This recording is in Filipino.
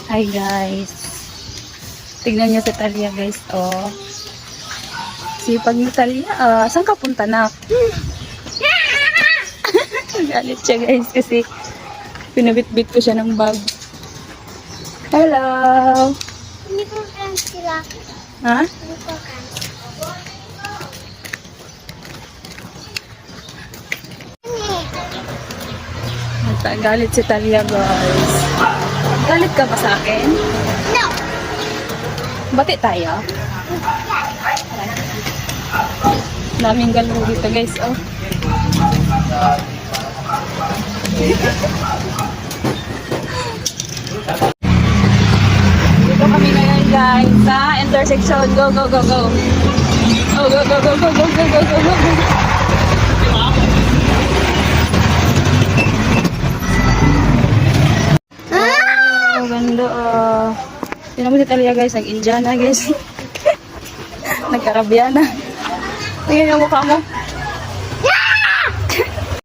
Hi guys. Tignan niyo si Talia guys. Oh. Sipag ni Talia. Saan ka punta na? Galit siya guys kasi pinabit-bit ko siya ng bag. Hello. Hindi ko friends sila. Ha? Hindi ko friends. Galit si Talia guys. Galit ka ba sa akin? No! Bati tayo? Daming galong dito guys. Oh. Dito kami ngayon guys sa intersection. Go, go, go, go. Oh, go, go, go, go, go, go, go, go, go. Oh, ganda. Tingnan mo si Talia guys. Nag-Indiana guys. Nagkarabiana. Tingnan yung mukha mo.